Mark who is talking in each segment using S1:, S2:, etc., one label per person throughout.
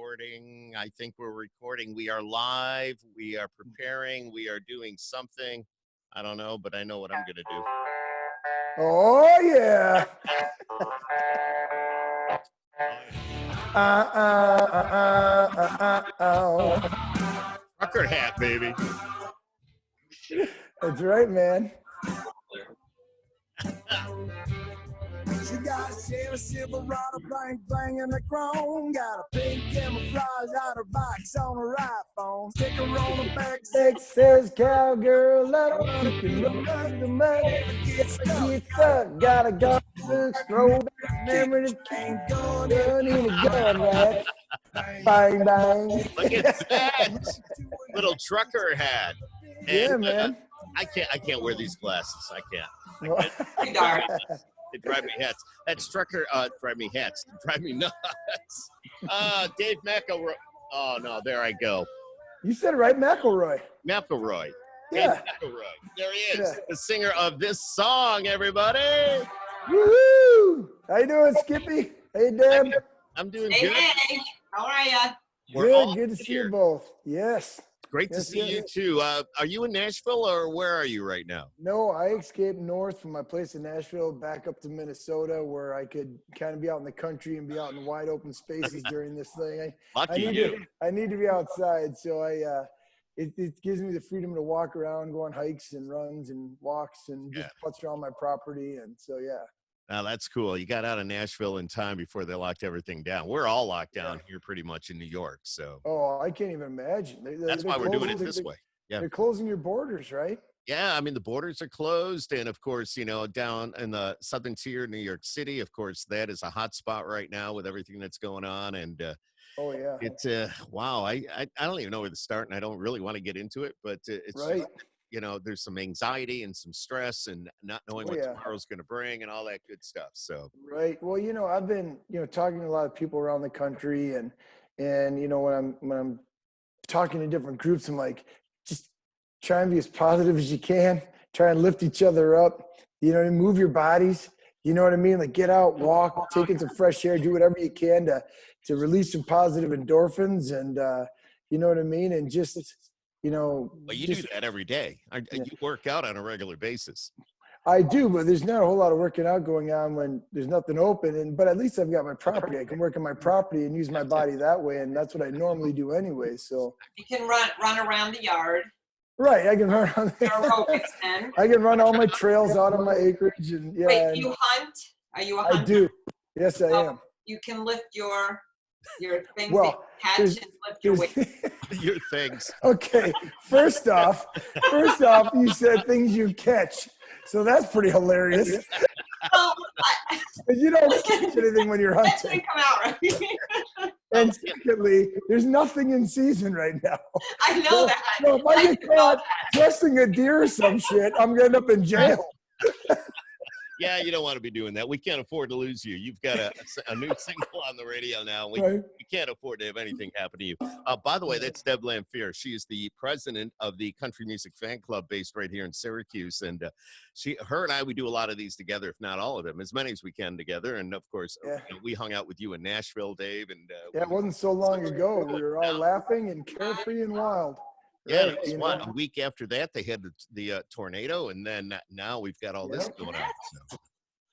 S1: recording. I think we're recording. We are live. We are preparing. We are doing something. I don't know, but I know what I'm going to do.
S2: Oh, yeah.
S1: Trucker hat, baby.
S2: That's right, man.
S3: She got a Silverado, bang bang in the chrome. Got a pink camouflage out her box on her iPhone. Sticker on the back
S2: says cowgirl, let her look the mud. Get stuck, gotta go throw back memory that can't go in a gun rack. Bang bang.
S1: Look at that little trucker hat. And,
S2: yeah, man.
S1: I can't wear these glasses. I can't. They drive me nuts. That's trucker. Drive me hats. Drive me nuts. Dave McElroy. Oh no, there I go.
S2: You said it right, McElroy.
S1: McElroy.
S2: Yeah.
S1: Dave McElroy. There he is, the singer of this song. Everybody.
S2: Woohoo! How you doing, Skippy? Hey, Deb.
S1: I'm doing
S4: good.
S1: Hey,
S4: how are ya?
S2: Good to see you both. Yes.
S1: Great to see you too. Are you in Nashville or where are you right now?
S2: No, I escaped north from my place in Nashville back up to Minnesota where I could kind of be out in the country and be out in wide open spaces during this thing.
S1: Lucky you.
S2: I need to be outside, so it gives me the freedom to walk around, go on hikes and runs and walks and just putz around my property. And so, yeah.
S1: Now that's cool. You got out of Nashville in time before they locked everything down. We're all locked down here pretty much in New York. So
S2: I can't even imagine.
S1: That's why we're doing it this way. Yeah.
S2: They're closing your borders, right?
S1: Yeah. I mean, the borders are closed. And of course, down in the southern tier, New York City, of course, that is a hot spot right now with everything that's going on. And it's wow. I don't even know where to start and I don't really want to get into it, but it's
S2: right.
S1: There's some anxiety and some stress and not knowing what tomorrow's going to bring and all that good stuff. So,
S2: right. Well, I've been, talking to a lot of people around the country and, when I'm talking to different groups, I'm like, just try and be as positive as you can, try and lift each other up, move your bodies, you know what I mean? Like get out, walk, take in some fresh air, do whatever you can to release some positive endorphins and, you know what I mean? And just,
S1: well, you do that every day. You work out on a regular basis.
S2: I do, but there's not a whole lot of working out going on when there's nothing open. But at least I've got my property. I can work on my property and use my body that way, and that's what I normally do anyway. So
S4: you can run around the yard.
S2: Right, I can run around. I can run all my trails out on my acreage, and
S4: Wait, you hunt? Are you a hunter?
S2: I do. Yes, I am.
S4: You can lift your things that you catch and lift your weight.
S1: Your things.
S2: Okay. First off, you said things you catch. So that's pretty hilarious.
S4: Well,
S2: you don't catch anything when you're hunting.
S4: Come out, right?
S2: And secondly, there's nothing in season right now.
S4: I know that.
S2: So if I get caught dressing a deer or some shit, I'm going to end up in jail.
S1: Yeah, you don't want to be doing that. We can't afford to lose you. You've got a new single on the radio now. We can't afford to have anything happen to you. By the way, that's Deb Lamphear. She is the president of the Country Music Fan Club based right here in Syracuse. And her and I, we do a lot of these together, if not all of them, as many as we can together. And of course, we hung out with you in Nashville, Dave. And
S2: it wasn't so long ago. We were all laughing and carefree and wild.
S1: Yeah, it was a week after that they had the tornado, and then now we've got all this going on. So.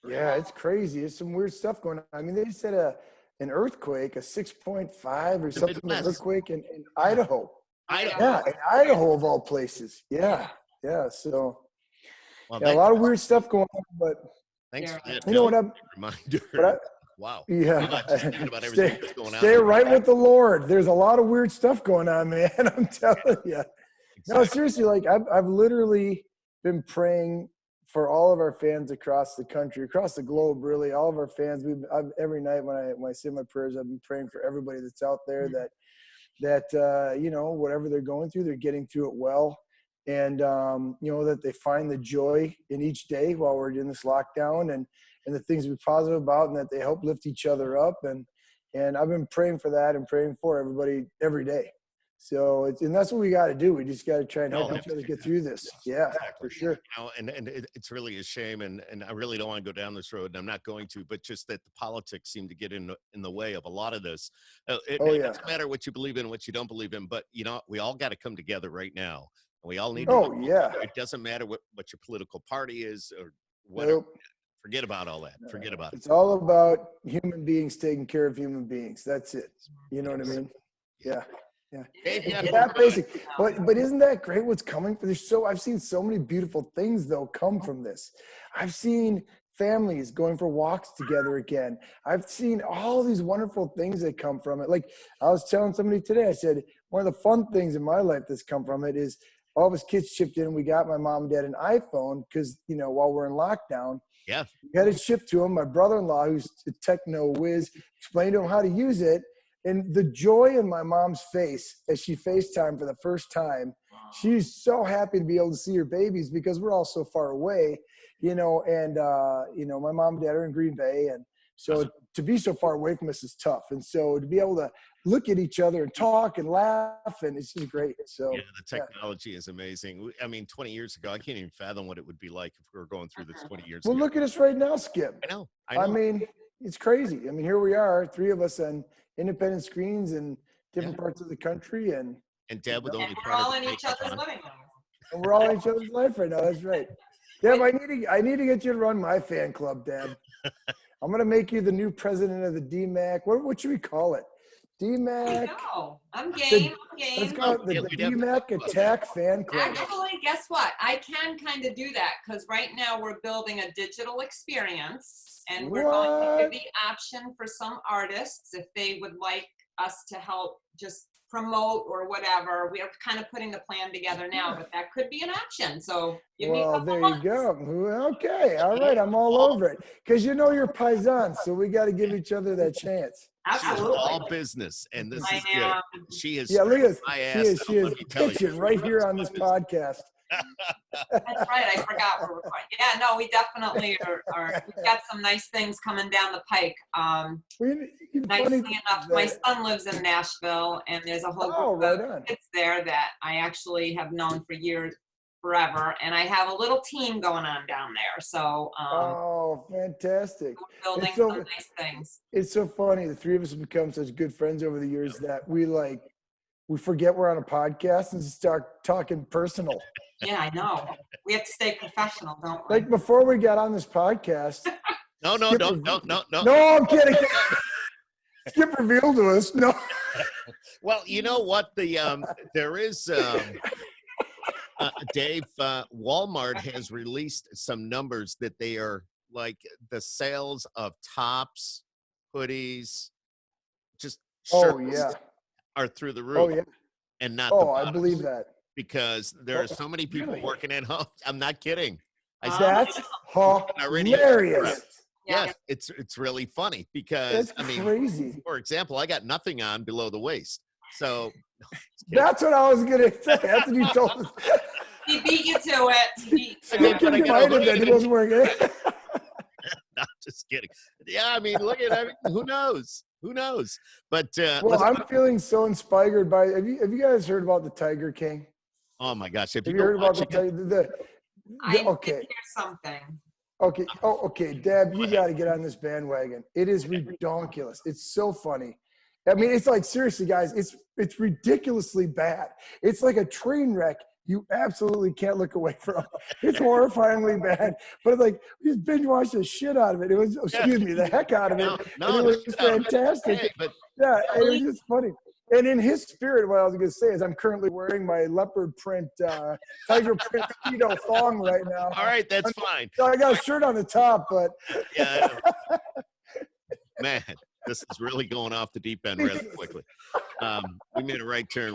S2: Yeah, it's crazy. There's some weird stuff going on. I mean, they said an earthquake, a 6.5 or something, an earthquake in Idaho. Yeah, in Idaho of all places. Yeah. So a lot of weird stuff going on. But
S1: thanks for that.
S2: You know what?
S1: Reminder. Wow.
S2: Yeah.
S1: Stay
S2: right with the Lord. There's a lot of weird stuff going on, man. I'm telling you. Exactly. No, seriously, like I've literally been praying for all of our fans across the country, across the globe, really. All of our fans. Every night when I say my prayers, I've been praying for everybody that's out there that whatever they're going through, they're getting through it well. And, that they find the joy in each day while we're in this lockdown and the things to be positive about, and that they help lift each other up. And I've been praying for that and praying for everybody every day. So and that's what we got to do. We just got to try and help each other get through this. Yeah, for sure.
S1: You know, and it's really a shame, and I really don't want to go down this road, and I'm not going to, but just that the politics seem to get in the way of a lot of this. It doesn't matter what you believe in, what you don't believe in, but you know, we all got to come together right now. We all need to. It doesn't matter what your political party is or whatever. Nope. Forget about all that. Forget about it.
S2: It's all about human beings taking care of human beings. That's it. You know what I mean? Yeah. Yeah. It's that basic. But isn't that great what's coming for this? I've seen so many beautiful things though come from this. I've seen families going for walks together again. I've seen all these wonderful things that come from it. Like I was telling somebody today, I said, one of the fun things in my life that's come from it is all of us kids chipped in. We got my mom and dad an iPhone because, you know, while we're in lockdown, we had it shipped to him. My brother-in-law, who's a techno whiz, explained to him how to use it. And the joy in my mom's face as she FaceTimed for the first time, she's so happy to be able to see her babies because we're all so far away, you know, and, you know, my mom and dad are in Green Bay. And so to be so far away from us is tough. And so to be able to look at each other and talk and laugh, and it's just great. So
S1: yeah, the technology is amazing. I mean, 20 years ago, I can't even fathom what it would be like if we were going through this 20 years ago.
S2: Well, look at us right now, Skip.
S1: I know.
S2: I mean, it's crazy. I mean, here we are, three of us on independent screens in different parts of the country, and
S1: Deb with only
S4: we're all in each other's living room.
S2: And we're all in each other's life right now. That's right. Deb, I need to get you to run my fan club, Deb. I'm gonna make you the new president of the DMAC. What should we call it? DMAC.
S4: No, I'm game.
S2: Let's call it the DMAC Attack Fan Club.
S4: Actually, guess what? I can kind of do that because right now we're building a digital experience, and we're going to give the option for some artists if they would like us to help just promote or whatever. We are kind of putting the plan together now, but that could be an option. So give me a couple months.
S2: You go. Okay, all right, I'm all over it because you know you're paisans, so we got to give each other that chance.
S4: Absolutely.
S1: All business, and this is good. She is.
S2: Yeah, look at this. She is pitching right here on this podcast.
S4: That's right. I forgot we're recording. Yeah, no, we definitely are. We've got some nice things coming down the pike. Nicely enough, my son lives in Nashville, and there's a whole group of kids there that I actually have known for years, forever, and I have a little team going on down there. So,
S2: fantastic!
S4: We're building some nice things.
S2: It's so funny. The three of us have become such good friends over the years that we forget we're on a podcast and start talking personal.
S4: Yeah, I know. We have to stay professional, don't we?
S2: Like before we got on this podcast.
S1: No,
S2: I'm kidding. Skip revealed to us. No.
S1: Well, you know what? There is Dave. Walmart has released some numbers that they are like the sales of tops, hoodies, just shirts are through the roof.
S2: Oh yeah.
S1: And not. Oh,
S2: I believe that.
S1: Because there are so many people working at home. I'm not kidding.
S2: That's hilarious.
S1: Yes, it's really funny because
S2: that's crazy.
S1: For example, I got nothing on below the waist. So
S2: that's what I was gonna say. That's what you told us.
S4: He beat you to it.
S2: He wasn't working.
S1: No, just kidding. Yeah, I mean, look at who knows? Who knows? But
S2: I'm feeling so inspired by. Have you guys heard about the Tiger King?
S1: Oh my gosh!
S2: Have you heard about the
S4: okay? Hear something.
S2: Okay. Oh, okay. Deb, you got to get on this bandwagon. It is ridiculous. It's so funny. I mean, it's like, seriously, guys, it's ridiculously bad. It's like a train wreck you absolutely can't look away from. It's horrifyingly bad. But it's like, we just binge watched the shit out of it. It was, the heck out of it. And it was fantastic.
S1: Okay, but
S2: it was just funny. And in his spirit, what I was going to say is I'm currently wearing my leopard print, tiger print Speedo thong right now.
S1: All right, that's fine.
S2: So I got a shirt on the top, but.
S1: Yeah. Man, this is really going off the deep end really quickly. We made a right turn.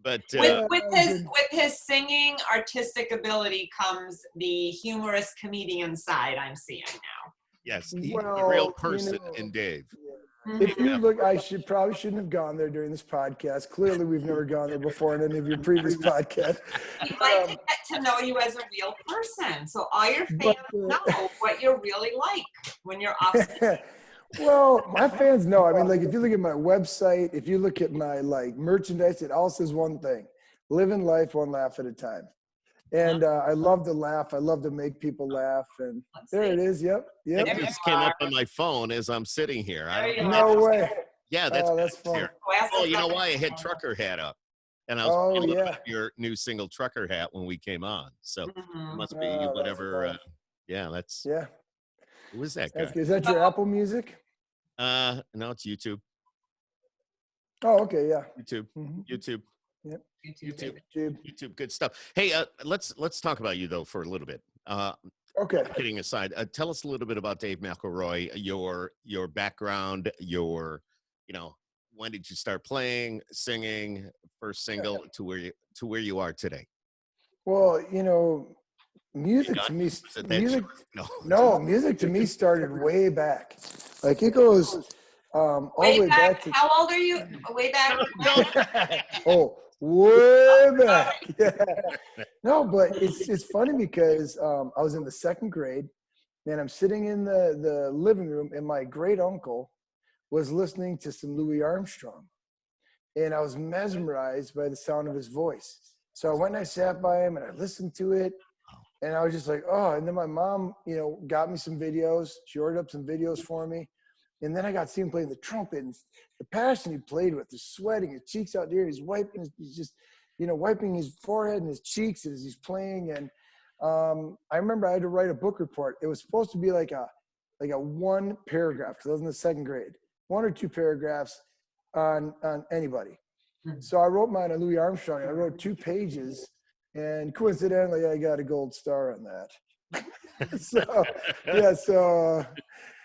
S1: But
S4: with his singing artistic ability comes the humorous comedian side I'm seeing now.
S1: Yes, he's a real person in Dave.
S2: If you look, I probably shouldn't have gone there during this podcast. Clearly, we've never gone there before in any of your previous podcasts.
S4: We'd like to get to know you as a real person, so all your fans know what you're really like when you're off.
S2: Well, my fans know. I mean, like if you look at my website, if you look at my like merchandise, it all says one thing: living life one laugh at a time. And I love to laugh. I love to make people laugh. And there it is. Yep. Yep.
S1: It just came up on my phone as I'm sitting here. I don't
S2: know. No way.
S1: Yeah, that's
S2: fun.
S1: here. Oh, you know why? I had trucker hat up. And I was looking at your new single trucker hat when we came on. So it must be whatever. That's Who is that guy?
S2: Is that your Apple Music?
S1: No, it's YouTube.
S2: Oh, okay, yeah.
S1: YouTube. YouTube.
S2: Yep.
S1: YouTube. Good stuff. Hey, let's talk about you though for a little bit.
S2: Okay.
S1: Kidding aside, tell us a little bit about Dave McElroy, your background, when did you start playing, singing, first single to where you are today?
S2: Well, music to me started way back. Like it goes all the way back to,
S4: how old are you? Way back.
S2: Way back. Yeah. No, but it's funny because I was in the second grade and I'm sitting in the living room and my great uncle was listening to some Louis Armstrong. And I was mesmerized by the sound of his voice. So I went and I sat by him and I listened to it. And I was just like, oh, and then my mom, got me some videos. She ordered up some videos for me. And then I got to see him playing the trumpet and the passion he played with, the sweating, his cheeks out there. He's wiping, wiping his forehead and his cheeks as he's playing. And I remember I had to write a book report. It was supposed to be like a one paragraph, because I was in the second grade, 1 or 2 paragraphs on anybody. So I wrote mine on Louis Armstrong. I wrote 2 pages, and coincidentally, I got a gold star on that.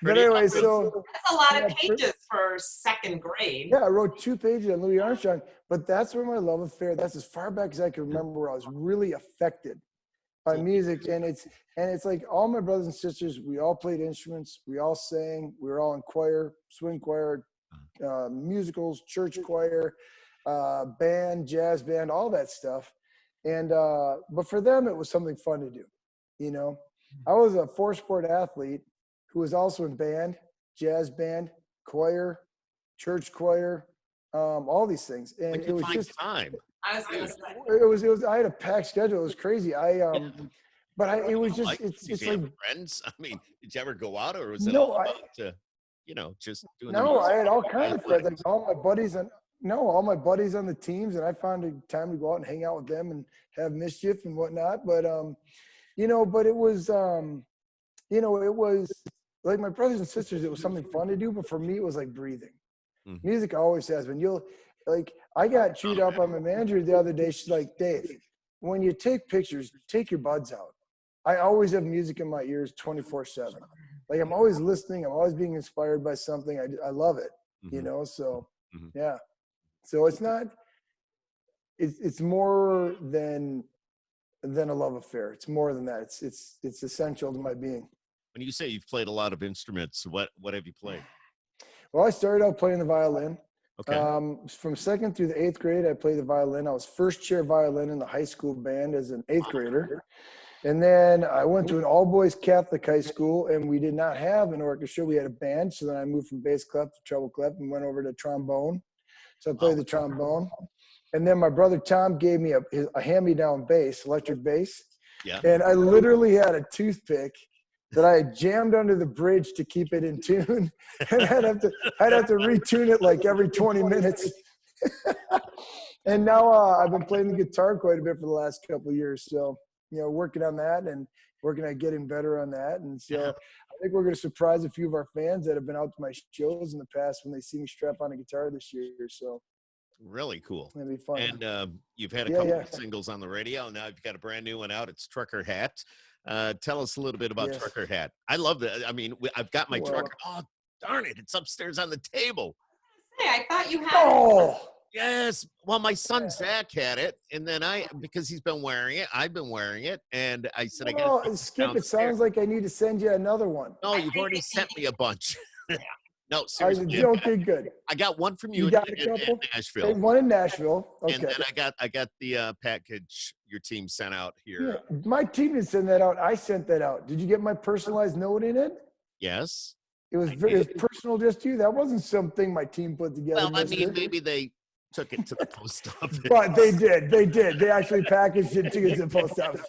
S2: But anyway, so
S4: that's a lot of pages for second grade.
S2: Yeah, I wrote 2 pages on Louis Armstrong, but that's where my love affair, that's as far back as I can remember where I was really affected by music. And it's like all my brothers and sisters, we all played instruments, we all sang, we were all in choir, swing choir, musicals, church choir, band, jazz band, all that stuff. And but for them, it was something fun to do. I was a 4-sport athlete who was also in band, jazz band, choir, church choir, all these things. And it was just
S1: time.
S4: I was gonna say.
S2: It was. I had a packed schedule. It was crazy. It was just. It's like
S1: friends. I mean, did you ever go out, or was it just doing?
S2: No, I had all kinds of friends. Like all my buddies on the teams, and I found a time to go out and hang out with them and have mischief and whatnot. But but it was it was like my brothers and sisters, it was something fun to do, but for me, it was like breathing. Music always has been. I got chewed up on my manager the other day. She's like, Dave, when you take pictures, take your buds out. I always have music in my ears 24/7. Like I'm always listening. I'm always being inspired by something. I love it, so yeah. So it's not, it's more than a love affair. It's more than that. It's essential to my being.
S1: When you say you've played a lot of instruments, what have you played?
S2: Well, I started out playing the violin.
S1: Okay.
S2: From 2nd through the 8th grade, I played the violin. I was first chair violin in the high school band as an 8th grader. And then I went to an all-boys Catholic high school, and we did not have an orchestra. We had a band. So then I moved from bass clef to treble clef and went over to trombone. So I played the trombone. And then my brother Tom gave me a hand-me-down bass, electric bass.
S1: Yeah.
S2: And I literally had a toothpick that I had jammed under the bridge to keep it in tune. And I'd have to retune it like every 20 minutes. And now I've been playing the guitar quite a bit for the last couple of years. So, working on that and working on getting better on that. And so I think we're going to surprise a few of our fans that have been out to my shows in the past when they see me strap on a guitar this year. So
S1: really cool.
S2: It'll be fun.
S1: And you've had a couple of singles on the radio. Now you've got a brand new one out. It's Trucker Hat. Tell us a little bit about Trucker Hat. I love that. I mean, I've got my trucker. Oh, darn it. It's upstairs on the table.
S4: Hey, I thought you had
S2: Oh,
S1: yes. Well, my son Zach had it, and then because he's been wearing it, I've been wearing it, and I said, I got to
S2: Skip, it sounds like I need to send you another one.
S1: No, you've already sent me a bunch. No, seriously.
S2: Okay, good.
S1: I got one from you,
S2: in
S1: Nashville.
S2: Hey, one in Nashville. Okay.
S1: And then I got the package your team sent out here.
S2: Yeah, my team didn't send that out. I sent that out. Did you get my personalized note in it?
S1: Yes.
S2: It was personal just to you. That wasn't something my team put together.
S1: Well, I mean, maybe they took it to the post office.
S2: But they did. They actually packaged it to get to the post office.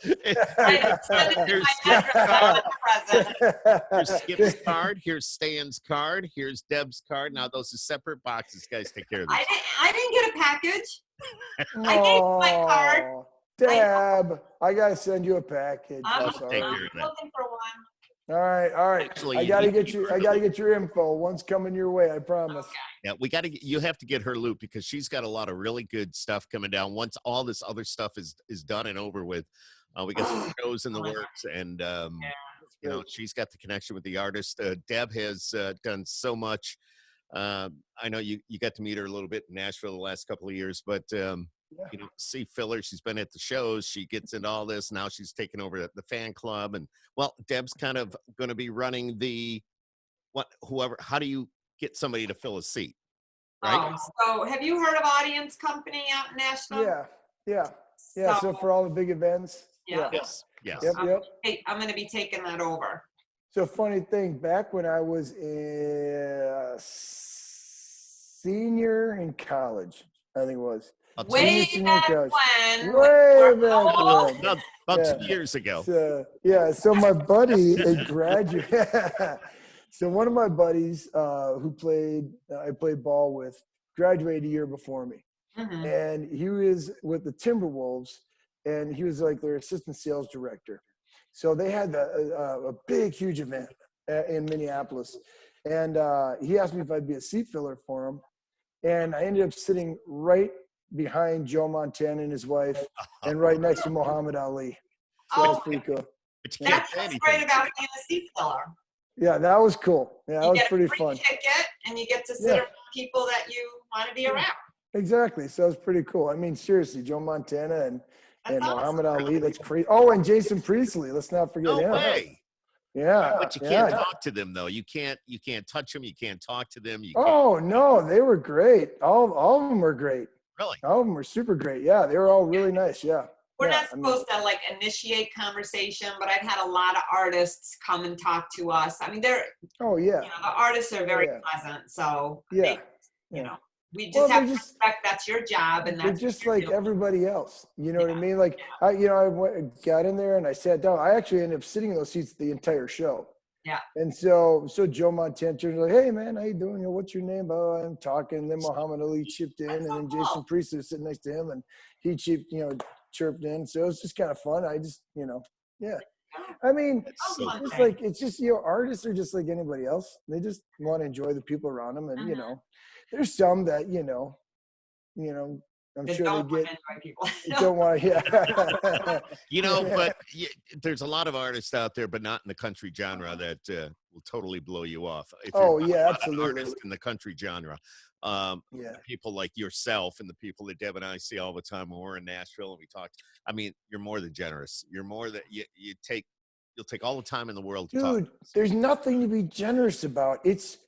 S1: Here's Skip's card. Here's Stan's card. Here's Deb's card. Now those are separate boxes. Guys, take care of this.
S4: I didn't get a package. I gave you my card.
S2: Deb, I gotta send you a package.
S4: I'm
S1: take care of that.
S4: looking for one.
S2: All right.
S1: Actually,
S2: I gotta get your info. One's coming your way, I promise.
S4: Okay.
S1: Yeah, you have to get her loop because she's got a lot of really good stuff coming down. Once all this other stuff is done and over with, we got some shows in the works, and you know, she's got the connection with the artist. Deb has done so much. I know you got to meet her a little bit in Nashville the last couple of years, but you know, see Filler, she's been at the shows, she gets into all this. Now she's taken over the fan club, and well, Deb's kind of going to be running how do you get somebody to fill a seat, right?
S4: So have you heard of Audience Company out in Nashville?
S2: Yeah. So for all the big events.
S4: Yeah.
S1: Yes.
S2: Yep.
S4: I'm going to be taking that over.
S2: So funny thing, back when I was a senior in college, I think it was.
S4: Way back when.
S2: Way back when.
S1: About 2 years ago.
S2: So my buddy, a graduate. So one of my buddies who I played ball with, graduated a year before me.
S4: Mm-hmm.
S2: And he was with the Timberwolves, and he was like their assistant sales director. So they had a big, huge event in Minneapolis. And he asked me if I'd be a seat filler for him. And I ended up sitting right behind Joe Montana and his wife, and right next to Muhammad Ali. So that's pretty cool.
S4: That's what's great about being a seat filler.
S2: Yeah, that was cool. Yeah, that was pretty fun.
S4: You get a free ticket, and you get to sit around people that you want to be around.
S2: Exactly. So it was pretty cool. I mean, seriously, Joe Montana and Muhammad Ali, that's crazy. Oh, and Jason Priestley. Let's not forget him.
S1: No way.
S2: Yeah.
S1: But you can't talk to them, though. You can't touch them. You can't talk to them.
S2: No, they were great. All of them were great.
S1: Really?
S2: All of them were super great. Yeah, they were all really nice. Yeah.
S4: We're not supposed to like initiate conversation, but I've had a lot of artists come and talk to us. I mean, the artists are very pleasant. So we just have to respect that's your job, and that's
S2: they're just like everybody else. You know what I mean? Like I got in there and I sat down. I actually ended up sitting in those seats the entire show.
S4: Yeah.
S2: And so Joe Montana was like, "Hey man, how you doing? What's your name?" I'm talking. And then Muhammad Ali chipped in, and then Jason Priestley was sitting next to him, and he chirped in. So it was just kind of fun. I just, I mean, it's just artists are just like anybody else. They just want to enjoy the people around them, and there's some that I'm sure they don't want to.
S1: But there's a lot of artists out there, but not in the country genre, that will totally blow you off.
S2: Absolutely.
S1: Artists in the country genre. People like yourself and the people that Deb and I see all the time when we're in Nashville and we talk. I mean, you're more than generous. You're more that you'll take all the time in the world to talk.
S2: Dude, there's nothing to be generous about. It's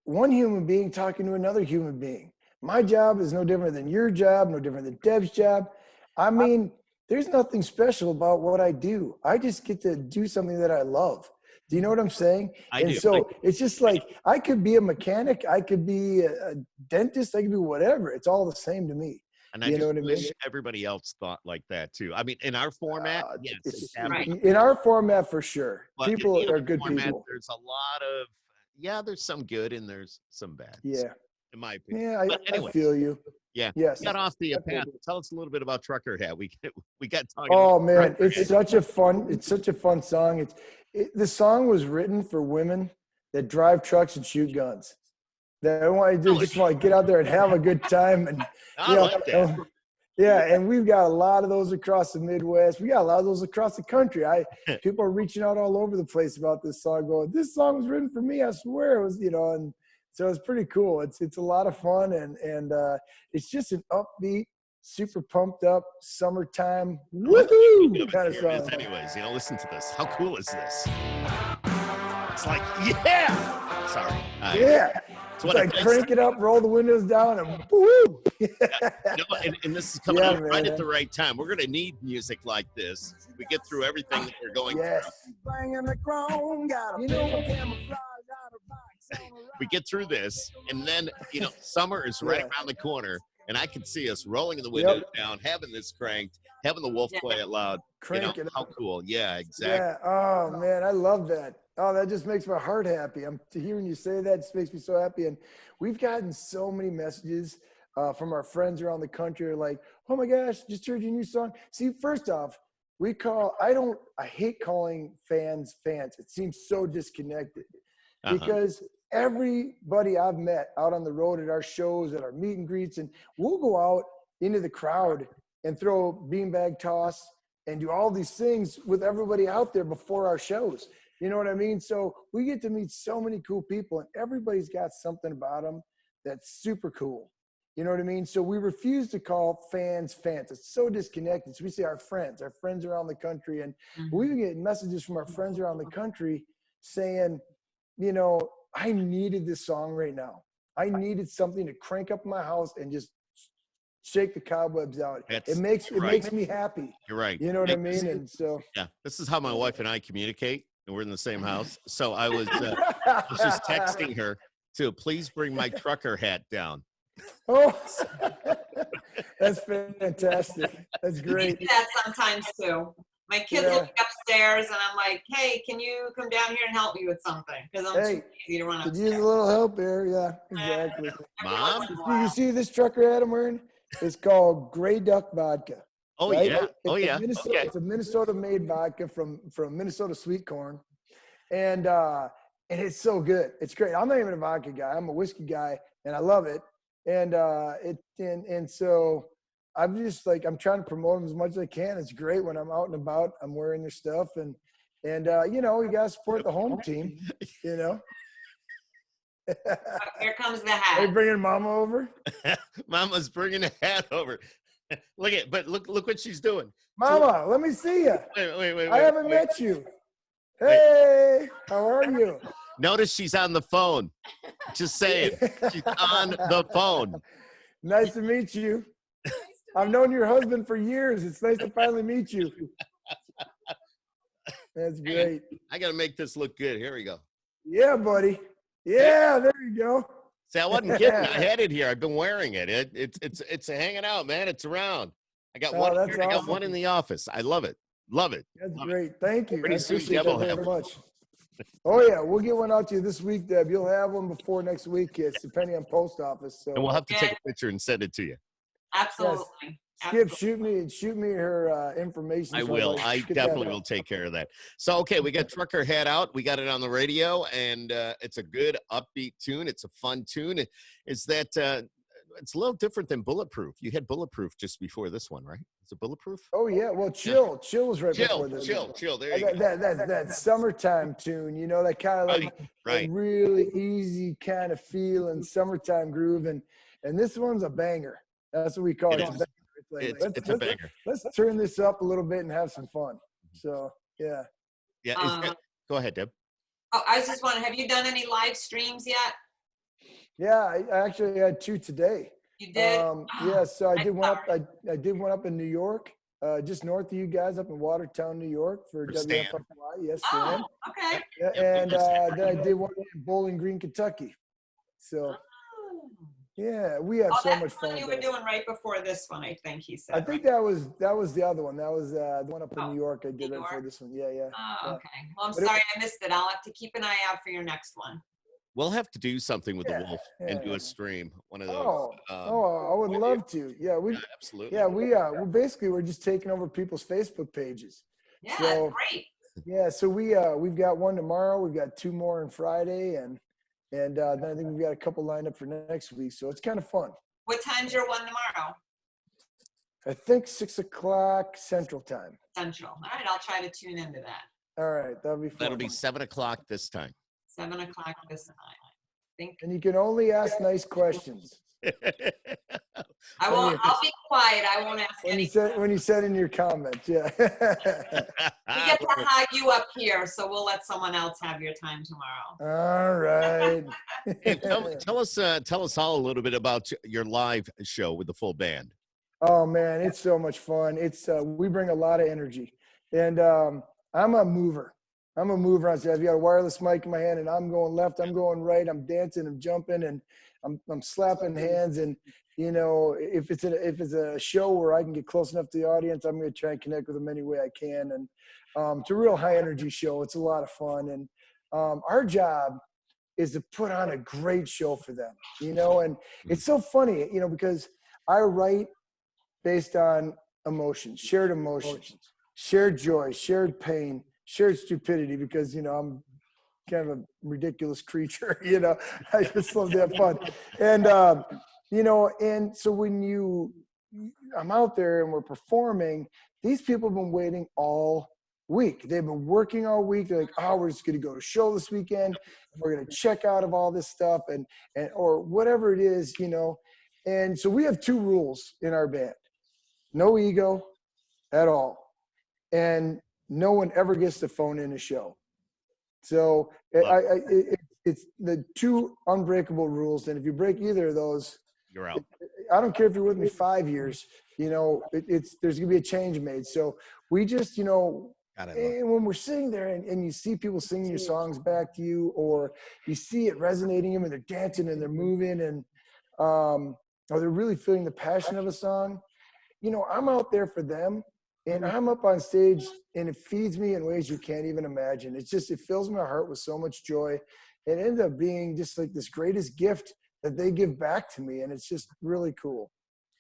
S2: one human being talking to another human being. My job is no different than your job, no different than Deb's job. I mean, there's nothing special about what I do. I just get to do something that I love. Do you know what I'm saying? So it's just like I could be a mechanic, I could be a dentist, I could be whatever. It's all the same to me.
S1: And I just wish everybody else thought like that too. I mean, in our format,
S2: in our format for sure. But people are good people.
S1: There's a lot of there's some good and there's some bad.
S2: Yeah.
S1: In my opinion.
S2: Yeah, anyway, I feel you.
S1: Yeah.
S2: Yes.
S1: Got off the path. Tell us a little bit about Trucker Hat. We got talking.
S2: Oh man, it's such a fun song. The song was written for women that drive trucks and shoot guns. That just want to get out there and have a good time. And
S1: I like that.
S2: And we've got a lot of those across the Midwest. We got a lot of those across the country. People are reaching out all over the place about this song, going, "This song was written for me. I swear it was." And so it's pretty cool. It's a lot of fun, and it's just an upbeat, super pumped up summertime woohoo kind of song.
S1: Anyways, listen to this. How cool is this? It's like, sorry.
S2: It's like crank it up, roll the windows down, and woo!
S1: And this is coming out right at the right time. We're going to need music like this. We get through everything that we're going through.
S2: Yes.
S1: we get through this, and then, you know, summer is right around the corner, and I can see us rolling the windows down, having this cranked, having the wolf play it loud.
S2: Crank
S1: you know,
S2: it
S1: how
S2: up.
S1: cool. Yeah, exactly.
S2: Yeah. Oh, man, I love that. Oh, that just makes my heart happy. I'm hearing you say that just makes me so happy. And we've gotten so many messages from our friends around the country like, oh my gosh, just heard your new song. See, first off, I hate calling fans. It seems so disconnected because everybody I've met out on the road at our shows, at our meet and greets, and we'll go out into the crowd and throw beanbag toss and do all these things with everybody out there before our shows. You know what I mean? So we get to meet so many cool people, and everybody's got something about them that's super cool. You know what I mean? So we refuse to call fans. It's so disconnected. So we say our friends around the country. And we get messages from our friends around the country saying, you know, I needed this song right now. I needed something to crank up my house and just shake the cobwebs out. It makes me happy.
S1: You're right.
S2: You know what I mean? And so
S1: this is how my wife and I communicate, and we're in the same house. So I was just texting her to please bring my trucker hat down.
S2: Oh, that's fantastic. That's great.
S4: I do that sometimes too. My kids will be upstairs, and I'm like, "Hey, can you come down here and help me with something?" Because I'm too easy to run upstairs.
S2: Could use a little help here. Yeah, exactly.
S1: Mom,
S2: you see this trucker hat I'm wearing? It's called Gray Duck Vodka.
S1: Oh
S2: right?
S1: yeah.
S2: It's a Minnesota-made vodka from Minnesota sweet corn, and it's so good. It's great. I'm not even a vodka guy. I'm a whiskey guy, and I love it. And so I'm just like, I'm trying to promote them as much as I can. It's great when I'm out and about. I'm wearing their stuff, and you know, you gotta support the home team. You know.
S4: Here comes the hat.
S2: Are you bringing Mama over?
S1: Mama's bringing a hat over. Look what she's doing.
S2: Mama, let me see you.
S1: Wait.
S2: I haven't met you. Hey, how are you?
S1: Notice she's on the phone. Just saying. She's on the phone.
S2: Nice to meet you. I've known your husband for years. It's nice to finally meet you. That's great.
S1: I got to make this look good. Here we go.
S2: Yeah, buddy. Yeah, there you go.
S1: See, I wasn't kidding. I had it here. I've been wearing it. It's hanging out, man. It's around. I got one here. Awesome. I got one in the office. I love it. Love it.
S2: That's great. Thank you.
S1: Pretty soon,
S2: appreciate
S1: Deb will
S2: that
S1: have
S2: very much. Oh yeah, we'll get one out to you this week, Deb. You'll have one before next week. It's depending on post office. So.
S1: And we'll have to take a picture and send it to you.
S4: Absolutely.
S2: Yes. SkiP, shoot me her information.
S1: I will. I definitely will take care of that. So, okay, we got Trucker Hat out. We got it on the radio, and it's a good upbeat tune. It's a fun tune. It's a little different than Bulletproof. You had Bulletproof just before this one, right? Is it Bulletproof?
S2: Oh yeah. Well, Chill was right before this.
S1: Chill. There you go.
S2: That summertime tune. You know, that kind of like
S1: right.
S2: really easy kind of feeling summertime groove, and this one's a banger. That's what we call it.
S1: It's a banger.
S2: Let's turn this up a little bit and have some fun. So, yeah.
S1: Yeah. Go ahead, Deb.
S4: Oh, I was just wondering, have you done any live streams yet?
S2: Yeah, I actually had 2 today.
S4: You did?
S2: Yeah, so I did one up. I did one up in New York, just north of you guys, up in Watertown, New York, for WFFY. Yes,
S4: Stan. Oh, okay.
S2: Yeah, and then I did one in Bowling Green, Kentucky. So. Yeah, we had so much fun.
S4: You were doing right before this one, I think he said.
S2: I think that was the other one. That was the one up in New York. I did right before this one. Yeah.
S4: Oh, okay. Well, I'm sorry I missed it. I'll have to keep an eye out for your next one.
S1: We'll have to do something with the wolf and do a stream. One of those.
S2: I would love to. Yeah,
S1: absolutely.
S2: Yeah, we're just taking over people's Facebook pages.
S4: Yeah, so, great.
S2: Yeah, so we've got one tomorrow. We've got 2 more on Friday, and then I think we've got a couple lined up for next week. So it's kind of fun.
S4: What time's your one tomorrow?
S2: I think 6 o'clock Central Time.
S4: Central. All right, I'll try to tune into that.
S2: All right, that'll be fun.
S1: That'll be 7 o'clock this time.
S4: 7 o'clock this time.
S2: And you can only ask nice questions.
S4: I won't. I'll be quiet. I won't ask anything.
S2: When you said in your comments, yeah.
S4: We get to hide you up here, so we'll let someone else have your time tomorrow.
S2: All right.
S1: Hey, tell us all a little bit about your live show with the full band.
S2: Oh man, it's so much fun. It's we bring a lot of energy, and I'm a mover. I'm a mover on stage. I've got a wireless mic in my hand, and I'm going left, I'm going right, I'm dancing, I'm jumping, and I'm slapping hands. And you know, if it's a show where I can get close enough to the audience, I'm going to try and connect with them any way I can. And it's a real high energy show. It's a lot of fun, and our job is to put on a great show for them. You know, and it's so funny, you know, because I write based on emotions, shared joy, shared pain, shared stupidity, because, you know, I'm kind of a ridiculous creature, you know, I just love to have fun. And, you know, and so when I'm out there and we're performing, these people have been waiting all week. They've been working all week. They're like, oh, we're just going to go to a show this weekend. We're going to check out of all this stuff and, or whatever it is, you know. And so we have 2 rules in our band: no ego at all, and no one ever gets to phone in a show. So it's the 2 unbreakable rules. And if you break either of those,
S1: you're out.
S2: I don't care if you're with me 5 years, you know, there's gonna be a change made. So we just, you know, and when we're sitting there and you see people singing your songs back to you, or you see it resonating them and they're dancing and they're moving, and or they're really feeling the passion of a song, you know, I'm out there for them. And I'm up on stage, and it feeds me in ways you can't even imagine. It's just, it fills my heart with so much joy. It ends up being just like this greatest gift that they give back to me. And it's just really cool,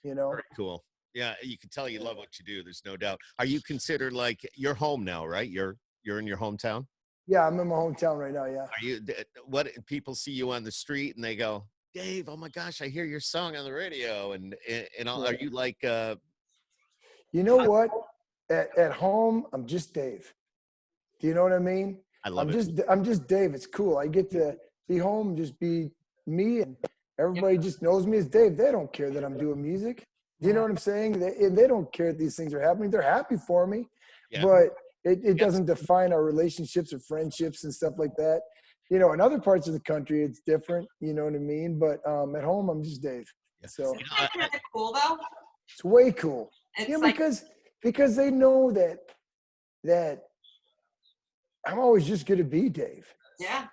S2: you know?
S1: Very cool. Yeah, you can tell you love what you do. There's no doubt. Are you considered, like, you're home now, right? You're in your hometown?
S2: Yeah, I'm in my hometown right now, yeah.
S1: Are you, what, people see you on the street and they go, Dave, oh my gosh, I hear your song on the radio. And all, are you like,
S2: you know what? At home, I'm just Dave. Do you know what I mean?
S1: I love it.
S2: I'm just Dave. It's cool. I get to be home and just be me, and everybody just knows me as Dave. They don't care that I'm doing music. Do you know what I'm saying? They don't care that these things are happening. They're happy for me, but it doesn't define our relationships or friendships and stuff like that. You know, in other parts of the country, it's different. You know what I mean? But at home, I'm just Dave. So
S4: isn't that kind of cool, though?
S2: It's way cool.
S4: It's
S2: like, because they know that I'm always just going to be Dave.
S4: Yeah.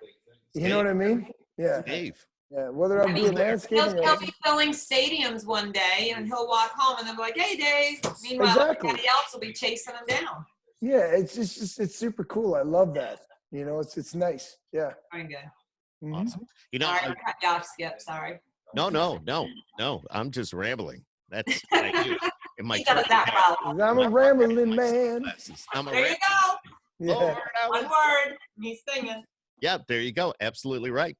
S2: You know what I mean? Yeah.
S1: Dave.
S2: Yeah. Whether I'm doing landscaping,
S4: he'll be filling stadiums one day, and he'll walk home, and they'll be like, "Hey, Dave." Meanwhile, everybody else will be chasing him down.
S2: Yeah, it's super cool. I love that. You know, it's nice. Yeah.
S4: Very good.
S2: Mm-hmm.
S1: Awesome. You know,
S4: sorry, I cut you off, Skip. Sorry.
S1: No. I'm just rambling. That's what I do.
S4: He does that well.
S2: I'm a rambling man.
S4: There you go.
S2: Yeah.
S4: One word. He's singing.
S1: Yeah, there you go. Absolutely right.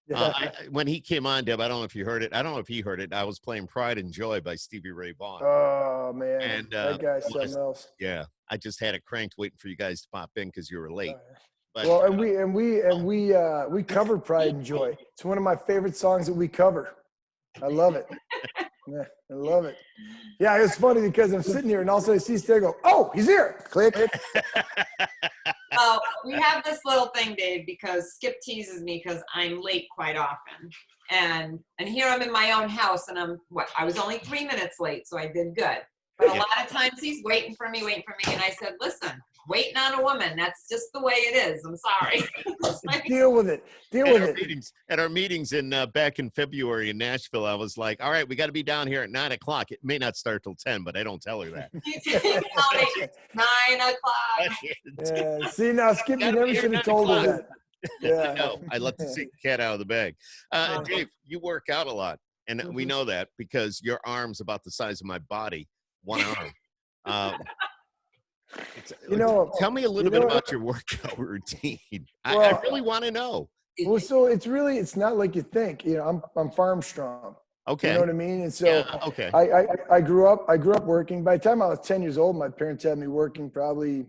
S2: Yeah.
S1: When he came on, Deb, I don't know if you heard it. I don't know if he heard it. I was playing Pride and Joy by Stevie Ray Vaughan.
S2: Oh, man.
S1: And
S2: that guy's something else.
S1: Yeah. I just had it cranked waiting for you guys to pop in because you were late. But,
S2: well, and we covered Pride and Joy. It's one of my favorite songs that we cover. I love it. Yeah, I love it. Yeah, it was funny because I'm sitting here and all of a sudden I see Steve go, "Oh, he's here!" Click.
S4: We have this little thing, Dave, because Skip teases me because I'm late quite often, and here I'm in my own house, and I was only 3 minutes late, so I did good. But a lot of times he's waiting for me, and I said, "Listen, waiting on a woman, that's just the way it is. I'm sorry."
S2: Deal with it.
S1: At our meetings in back in February in Nashville, I was like, "All right, we got to be down here at 9 o'clock. It may not start till 10, but I don't tell her that."
S4: 9 o'clock.
S2: Yeah. See, now, Skip, you never should have told her that. Yeah.
S1: No, I let the cat out of the bag. Dave, you work out a lot, and we know that because your arm's about the size of my body, one arm. Tell me a little bit about your workout routine. I really want to know.
S2: Well, so it's not like you think. You know, I'm farm strong.
S1: Okay.
S2: You know what I mean? And so
S1: okay.
S2: I grew up working. By the time I was 10 years old, my parents had me working probably,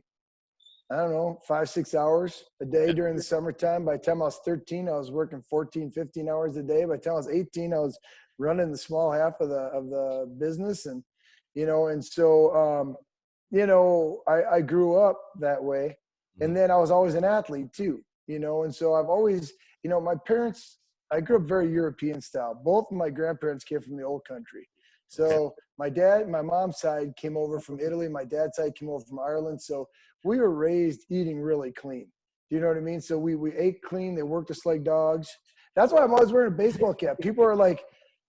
S2: I don't know, 5-6 hours a day during the summertime. By the time I was 13, I was working 14, 15 hours a day. By the time I was 18, I was running the small half of the business. And, you know, and so, you know, I grew up that way. And then I was always an athlete too, you know, and so I've always, you know, my parents, I grew up very European style. Both of my grandparents came from the old country. So my mom's side came over from Italy. My dad's side came over from Ireland. So we were raised eating really clean. Do you know what I mean? So we ate clean. They worked us like dogs. That's why I'm always wearing a baseball cap. People are like,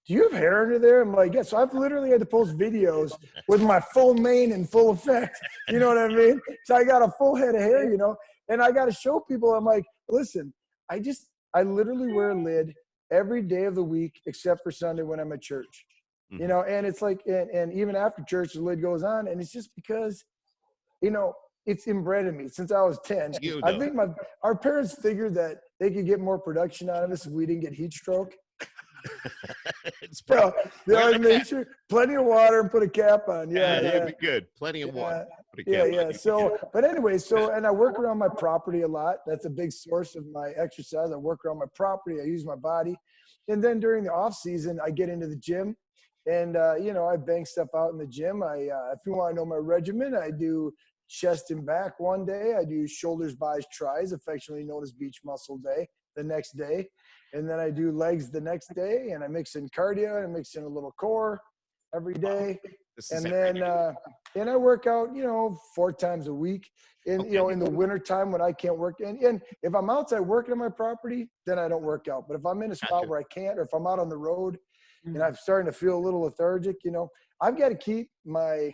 S2: do you have hair under there? I'm like, yeah. So I've literally had to post videos with my full mane in full effect. You know what I mean? So I got a full head of hair, you know, and I got to show people, I'm like, listen, I literally wear a lid every day of the week except for Sunday when I'm at church. You know, and it's like, and even after church, the lid goes on, and it's just because, you know, it's inbred in me since I was 10. I think our parents figured that they could get more production out of us if we didn't get heat stroke. So they always made sure plenty of water and put a cap on. Yeah,
S1: it'd be good. Plenty of water. Put a cap on.
S2: So, but anyway, and I work around my property a lot. That's a big source of my exercise. I work around my property. I use my body, and then during the off season, I get into the gym. And, you know, I bang stuff out in the gym. If you want to know my regimen, I do chest and back one day. I do shoulders, bis, tris, affectionately known as beach muscle day, the next day. And then I do legs the next day. And I mix in cardio and I mix in a little core every day. And then, and I work out, you know, 4 times a week. And, you know, in the winter time when I can't work. And if I'm outside working on my property, then I don't work out. But if I'm in a spot where I can't, or if I'm out on the road, and I'm starting to feel a little lethargic, you know, I've got to keep my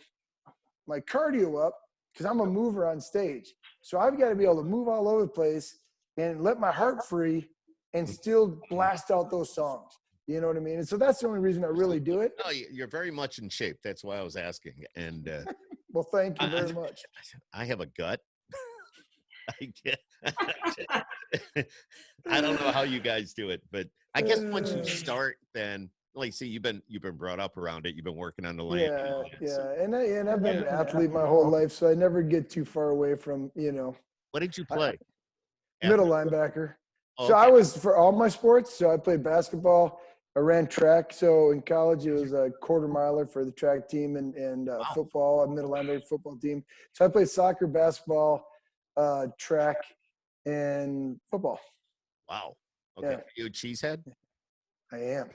S2: cardio up because I'm a mover on stage. So I've got to be able to move all over the place and let my heart free and still blast out those songs. You know what I mean? And so that's the only reason I really do it.
S1: No, you're very much in shape. That's why I was asking. And
S2: well, thank you very much.
S1: I have a gut. I don't know how you guys do it, but I guess once you start, then like, see, you've been brought up around it. You've been working on the land.
S2: And I've been an athlete my whole life, so I never get too far away from, you know.
S1: What did you play?
S2: Middle linebacker.
S1: Okay.
S2: So I was for all my sports. So I played basketball. I ran track. So in college, it was a quarter miler for the track team and football, a middle linebacker football team. So I played soccer, basketball, track, and football.
S1: Wow. Okay. Are you a cheesehead?
S2: I am.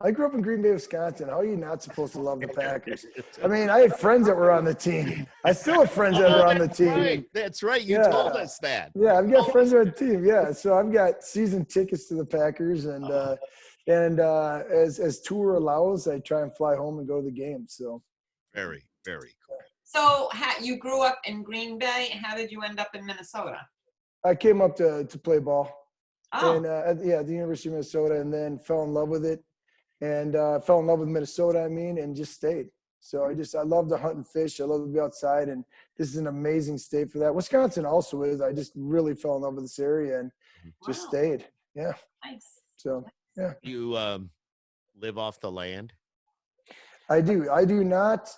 S2: I grew up in Green Bay, Wisconsin. How are you not supposed to love the Packers? I mean, I had friends that were on the team. I still have friends that are on the team.
S1: Right. That's right. You told us that.
S2: Yeah, I've got friends on the team. Yeah, so I've got season tickets to the Packers, and as tour allows, I try and fly home and go to the game. So
S1: very, very cool.
S4: So you grew up in Green Bay. How did you end up in Minnesota?
S2: I came up to play ball,
S4: and
S2: at the University of Minnesota, and then fell in love with it. And fell in love with Minnesota, and just stayed. So I love to hunt and fish. I love to be outside, and this is an amazing state for that. Wisconsin also is. I just really fell in love with this area and just stayed. Yeah.
S4: Nice.
S2: So, yeah.
S1: You live off the land?
S2: I do. I do not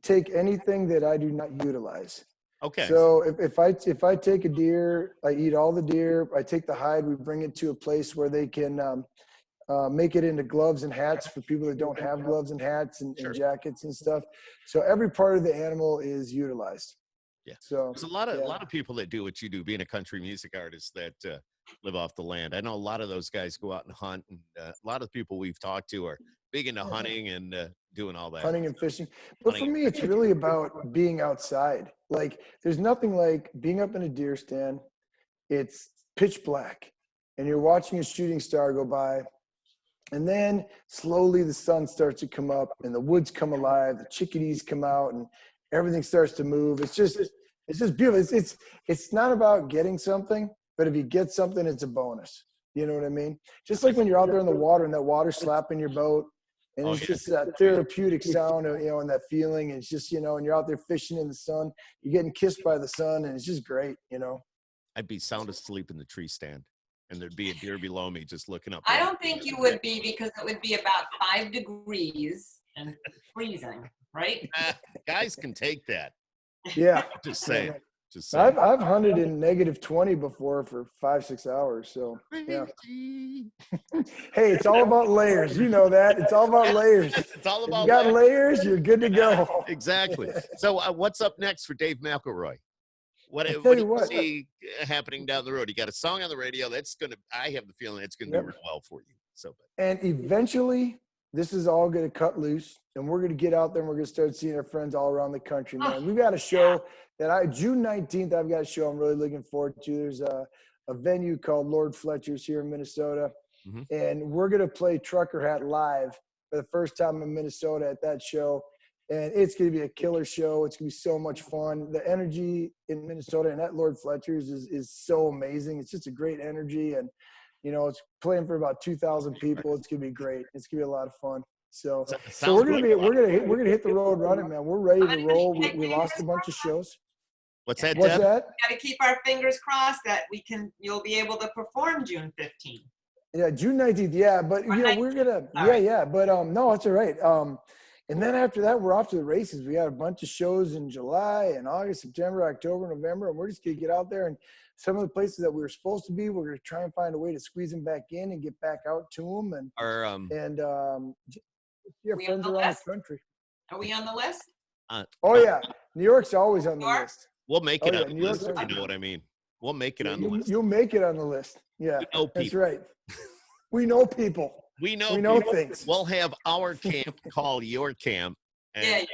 S2: take anything that I do not utilize.
S1: Okay.
S2: So if I take a deer, I eat all the deer. I take the hide. We bring it to a place where they can make it into gloves and hats for people that don't have gloves and hats and jackets and stuff. So every part of the animal is utilized.
S1: Yeah.
S2: So
S1: there's a lot of people that do what you do, being a country music artist, that live off the land. I know a lot of those guys go out and hunt, and a lot of people we've talked to are big into hunting and doing all that.
S2: Hunting and fishing. But for me, it's really about being outside. Like, there's nothing like being up in a deer stand. It's pitch black, and you're watching a shooting star go by. And then slowly the sun starts to come up and the woods come alive, the chickadees come out and everything starts to move. It's just beautiful. It's not about getting something, but if you get something, it's a bonus. You know what I mean? Just like when you're out there in the water and that water slapping your boat, and it's just that therapeutic sound, you know, and that feeling. It's just, you know, and you're out there fishing in the sun, you're getting kissed by the sun, and it's just great, you know.
S1: I'd be sound asleep in the tree stand, and there'd be a deer below me just looking up.
S4: I don't think you would be, because it would be about 5 degrees and freezing, right?
S1: Guys can take that.
S2: Yeah.
S1: Just saying.
S2: I've hunted in -20 before for 5-6 hours. So yeah. Hey, it's all about layers. You know that. It's all about layers.
S1: It's all about.
S2: You got layers, you're good to go.
S1: Exactly. So what's up next for Dave McElroy? What do you see happening down the road? You got a song on the radio that's I have the feeling it's gonna do really well for you. So,
S2: and eventually this is all gonna cut loose, and we're gonna get out there and we're gonna start seeing our friends all around the country, man. We've got a show that June 19th, I've got a show I'm really looking forward to. There's a venue called Lord Fletcher's here in Minnesota.
S1: Mm-hmm.
S2: And we're going to play Trucker Hat live for the first time in Minnesota at that show. And it's going to be a killer show. It's going to be so much fun. The energy in Minnesota and at Lord Fletcher's is so amazing. It's just a great energy. And, you know, it's playing for about 2,000 people. It's going to be great. It's going to be a lot of fun. So we're going to hit the road running, man. We're ready to roll. We lost a bunch of shows.
S1: What's that?
S2: What's
S1: Deb?
S2: that?
S4: Got to keep our fingers crossed that you'll be able to perform June 15th.
S2: Yeah, June 19th. Yeah, but you know, we're gonna. Yeah. But no, it's all right. And then after that, we're off to the races. We got a bunch of shows in July and August, September, October, November, and we're just gonna get out there. And some of the places that we were supposed to be, we're gonna try and find a way to squeeze them back in and get back out to them. And yeah, friends around the country.
S4: Are we on the list?
S2: Oh yeah, New York's always on the list.
S1: We'll make it on the
S2: New
S1: list
S2: York's
S1: if you know what I mean. We'll make it on the list.
S2: You'll make it on the list. Yeah, that's right. We know people.
S1: We know
S2: people. Things.
S1: We'll have our camp call your camp. And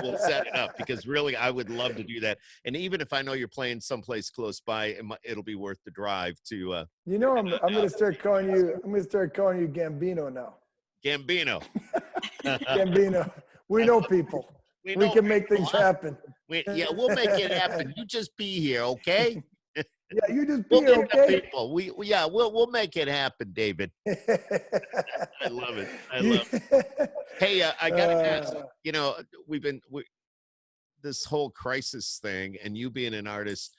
S1: we'll set it up because really I would love to do that. And even if I know you're playing someplace close by, it'll be worth the drive to.
S2: You know, I'm going to start calling you. I'm going to start calling you Gambino now.
S1: Gambino.
S2: Gambino. We know people. We can make things happen.
S1: We'll make it happen. You just be here, okay?
S2: Yeah, you just be here, okay?
S1: People. We'll make it happen, David. I love it. I love it. Hey, I gotta ask. You know, this whole crisis thing, and you being an artist,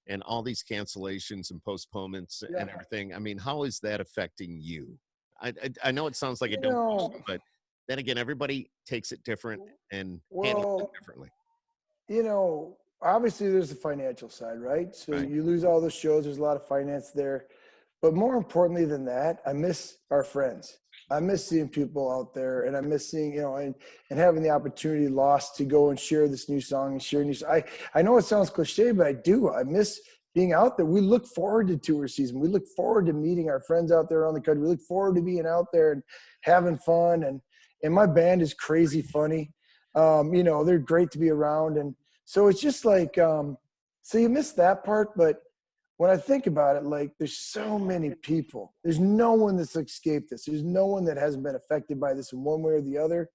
S1: and all these cancellations and postponements and everything. I mean, how is that affecting you? I know it sounds like a dumb question, but then again, everybody takes it different and handles it differently.
S2: You know, obviously there's the financial side, right? So you lose all those shows. There's a lot of finance there. But more importantly than that, I miss our friends. I miss seeing people out there, and I miss seeing, you know, and having the opportunity lost to go and share this new song and share new. I know it sounds cliche, but I do. I miss being out there. We look forward to tour season. We look forward to meeting our friends out there around the country. We look forward to being out there and having fun. And my band is crazy funny. You know, they're great to be around. And so it's just like, so you miss that part. But when I think about it, like, there's so many people. There's no one that's escaped this. There's no one that hasn't been affected by this in one way or the other.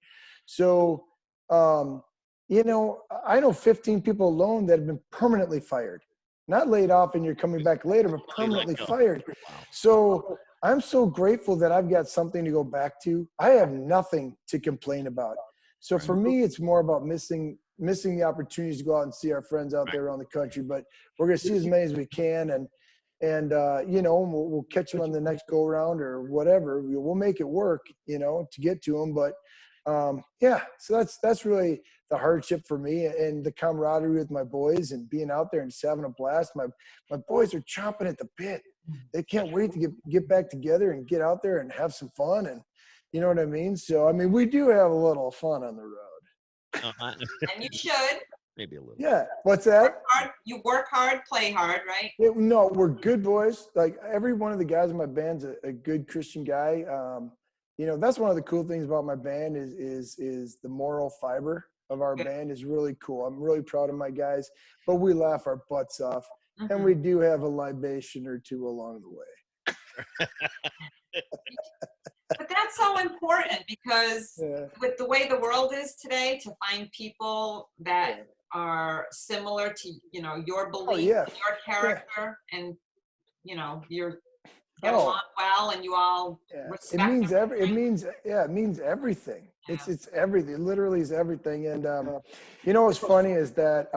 S2: So, you know, I know 15 people alone that have been permanently fired. Not laid off and you're coming back later, but permanently fired. So I'm so grateful that I've got something to go back to. I have nothing to complain about. So for me, it's more about missing the opportunities to go out and see our friends out there around the country. But we're going to see as many as we can. And you know, we'll catch them on the next go around or whatever. We'll make it work, you know, to get to them. But yeah, so that's really the hardship for me, and the camaraderie with my boys and being out there and just having a blast. My boys are chomping at the bit. They can't wait to get back together and get out there and have some fun. And you know what I mean? So, I mean, we do have a little fun on the road.
S4: And you should.
S1: Maybe a little.
S2: Yeah. What's that?
S4: You work hard, play hard, right?
S2: No, we're good boys. Like, every one of the guys in my band's a good Christian guy. You know, that's one of the cool things about my band is the moral fiber of our band is really cool. I'm really proud of my guys, but we laugh our butts off. Mm-hmm. And we do have a libation or two along the way.
S4: But that's so important because with the way the world is today, to find people that are similar to, you know, your belief, your character, and, you know, you're get along well and you all respect
S2: it means everything. Yeah. It's everything. It literally is everything. And you know what's funny is that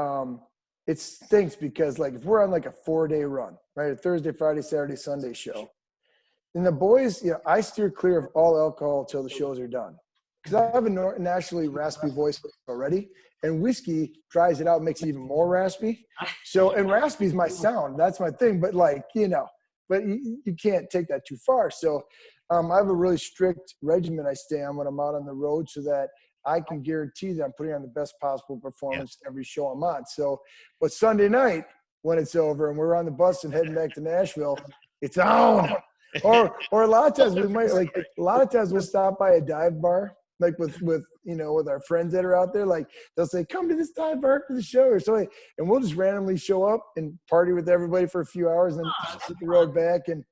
S2: it stinks because, like, if we're on like a 4-day run, right, a Thursday, Friday, Saturday, Sunday show, and the boys, you know, I steer clear of all alcohol until the shows are done because I have a naturally raspy voice already, and whiskey dries it out, makes it even more raspy. So, and raspy is my sound. That's my thing. But, like, you know, but you can't take that too far. So I have a really strict regimen I stay on when I'm out on the road so that I can guarantee that I'm putting on the best possible performance every show I'm on. So, but Sunday night when it's over and we're on the bus and heading back to Nashville, it's on. Or a lot of times we'll stop by a dive bar like with with our friends that are out there, like they'll say, come to this dive bar after the show or something, and we'll just randomly show up and party with everybody for a few hours and then hit the road back. And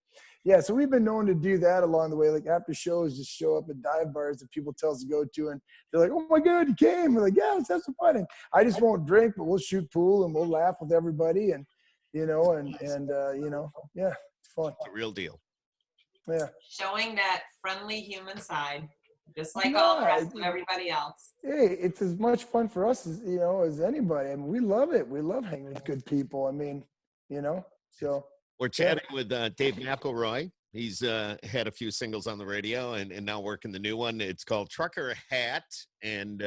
S2: yeah, so we've been known to do that along the way. Like after shows, just show up at dive bars that people tell us to go to, and they're like, "Oh my God, you came!" We're like, "Yeah, let's have some fun." And I just won't drink, but we'll shoot pool and we'll laugh with everybody, and yeah, it's fun.
S1: It's a real deal.
S2: Yeah.
S4: Showing that friendly human side, just like all the rest of everybody else.
S2: Hey, it's as much fun for us as as anybody. I mean, we love it. We love hanging with good people. I mean, so.
S1: We're chatting with Dave McElroy. He's had a few singles on the radio and now working the new one. It's called Trucker Hat, and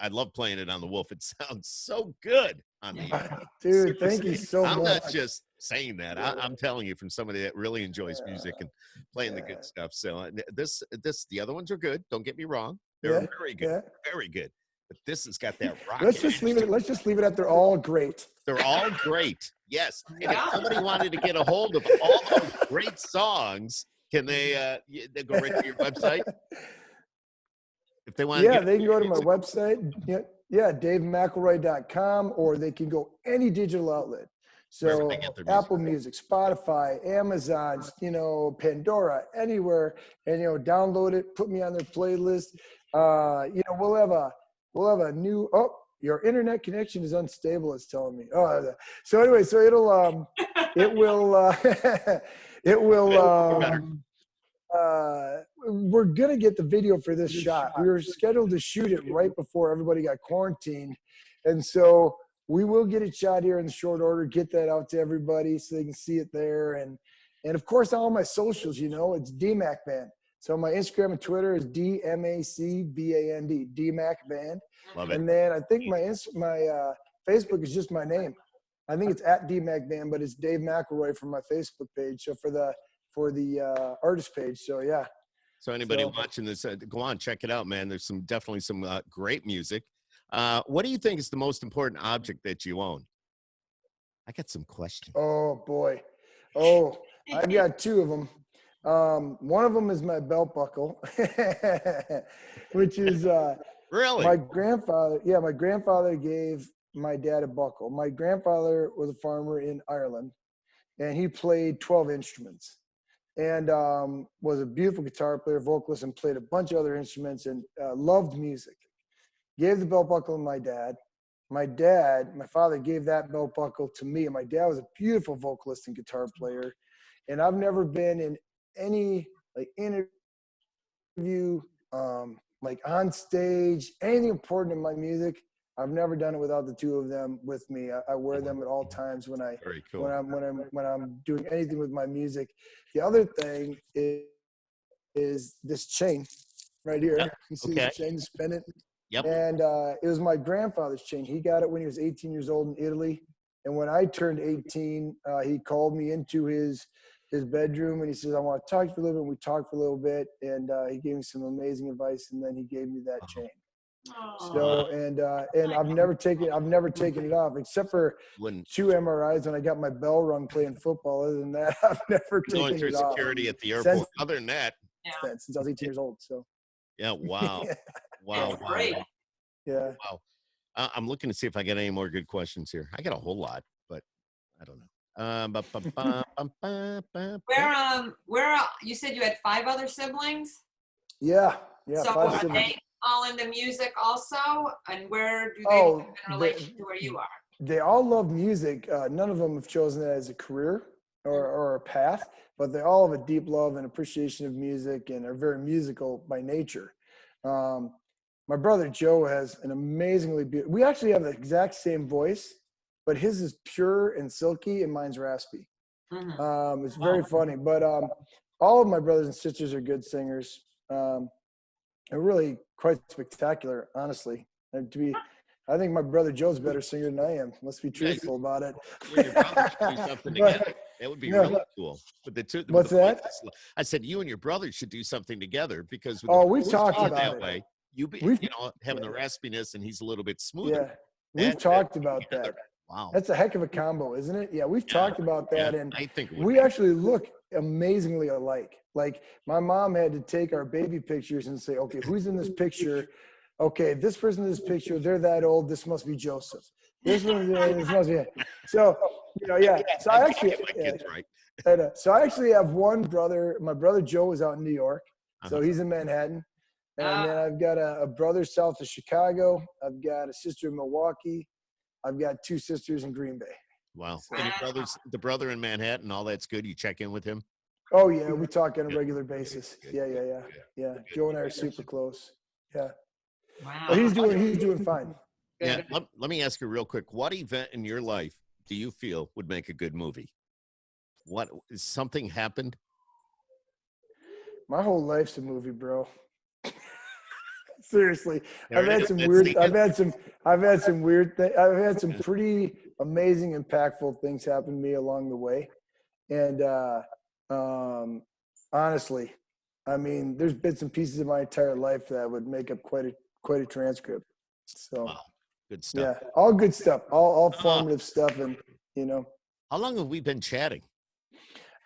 S1: I love playing it on the Wolf. It sounds so good on the
S2: dude. Thank you so much.
S1: I'm not just saying that. I'm telling you from somebody that really enjoys music and playing the good stuff. So the other ones are good. Don't get me wrong. They're very good, very good. But this has got that rock.
S2: Let's just leave it at they're all great.
S1: They're all great. Yes. And if somebody wanted to get a hold of all those great songs, can they go right to your website? If they want
S2: they can go to my website. DaveMcElroy.com, or they can go any digital outlet. So Apple Music, Spotify, Amazon, Pandora, anywhere, and download it, put me on their playlist. We'll have a new your internet connection is unstable, it's telling me. So anyway, so we're gonna get the video for this shot. We were scheduled to shoot it right before everybody got quarantined, and so we will get it shot here in short order, get that out to everybody so they can see it there, and of course all my socials, it's DMAC Band. So my Instagram and Twitter is DMACBAND, DMAC Band.
S1: Love it.
S2: And then I think my Facebook is just my name. I think it's at DMAC Band, but it's Dave McElroy from my Facebook page. So for the artist page. So yeah.
S1: So anybody watching this, go on, check it out, man. There's definitely some great music. What do you think is the most important object that you own? I got some questions.
S2: Oh boy. Oh, I've got two of them. One of them is my belt buckle, which is
S1: really
S2: my grandfather. Yeah, my grandfather gave my dad a buckle. My grandfather was a farmer in Ireland, and he played 12 instruments, and was a beautiful guitar player, vocalist, and played a bunch of other instruments, and loved music. Gave the belt buckle to my dad. My father gave that belt buckle to me, and my dad was a beautiful vocalist and guitar player, and I've never been in any interview, like on stage, anything important in my music. I've never done it without the two of them with me. I wear them at all times when I'm doing anything with my music. The other thing is this chain right here.
S1: Yep.
S2: You see this chain, spin it.
S1: Yep.
S2: And it was my grandfather's chain. He got it when he was 18 years old in Italy. And when I turned 18, he called me into his bedroom and he says, I want to talk to you for a little bit. We talked for a little bit, and he gave me some amazing advice, and then he gave me that chain. So and I've never taken it off except for 2 MRIs when I got my bell rung playing football. Other than that, I've never taken it off.
S1: Security at the airport. Other than that,
S2: since I was 18 years old. So
S1: yeah, wow. Wow.
S2: Yeah.
S1: Wow. I'm looking to see if I get any more good questions here. I got a whole lot, but I don't know.
S4: Where you said you had 5 other siblings?
S2: Yeah.
S4: So
S2: 5
S4: are
S2: siblings.
S4: they all into music also? And where do they live in relation to where you are?
S2: They all love music. None of them have chosen it as a career or a path, but they all have a deep love and appreciation of music and are very musical by nature. My brother Joe has an amazingly beautiful, we actually have the exact same voice, but his is pure and silky and mine's raspy. Mm-hmm. It's very funny, but all of my brothers and sisters are good singers. They're really quite spectacular, honestly. And I think my brother Joe's a better singer than I am. Let's be truthful about it.
S1: That would be really cool. But
S2: what's that?
S1: I said you and your brother should do something together because
S2: we've talked about
S1: that
S2: it.
S1: way. Having the raspiness and he's a little bit smoother.
S2: Yeah, we've talked about that.
S1: Wow,
S2: that's a heck of a combo, isn't it? Yeah, we've talked about that, and
S1: I think
S2: we actually look amazingly alike. Like my mom had to take our baby pictures and say, okay, who's in this picture? Okay, this person in this picture, they're that old. This must be Joseph. This one, this must be. So, yeah. So I actually, so I actually have one brother. My brother Joe is out in New York, so he's in Manhattan. And then I've got a brother south of Chicago. I've got a sister in Milwaukee. I've got 2 sisters in Green Bay.
S1: Wow. And your the brother in Manhattan, all that's good. You check in with him?
S2: Oh, yeah. We talk on a regular basis. Yeah. Joe and I are super close. Yeah.
S4: Wow.
S2: But he's doing fine.
S1: Yeah. Let me ask you real quick. What event in your life do you feel would make a good movie? What something happened?
S2: My whole life's a movie, bro. Seriously, I've had some pretty amazing, impactful things happen to me along the way. And honestly, I mean, there's bits and pieces of my entire life that would make up quite a transcript. So,
S1: wow. Good stuff.
S2: Yeah, all good stuff, all formative stuff, and
S1: How long have we been chatting?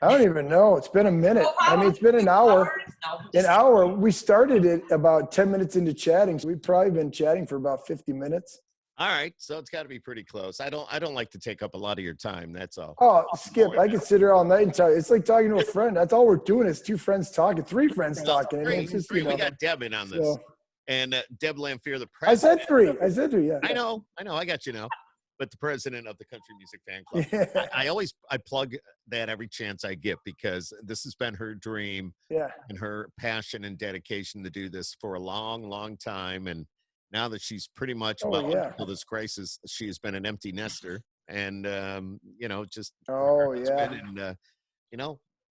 S2: I don't even know. It's been a minute. I mean, it's been an hour. An hour. We started it about 10 minutes into chatting, so we've probably been chatting for about 50 minutes.
S1: All right, so it's got to be pretty close. I don't like to take up a lot of your time. That's all.
S2: Oh, Skip, I could sit here all night and talk. It's like talking to a friend. That's all we're doing is 2 friends talking, 3 friends talking.
S1: Three. We got Deb in on this, and Deb Lamphear, the president.
S2: I said 3. Yeah.
S1: I know. I got you now. But the president of the Country Music Fan Club. Yeah. I plug that every chance I get because this has been her dream and her passion and dedication to do this for a long, long time. And now that she's pretty much until this crisis, she has been an empty nester and, just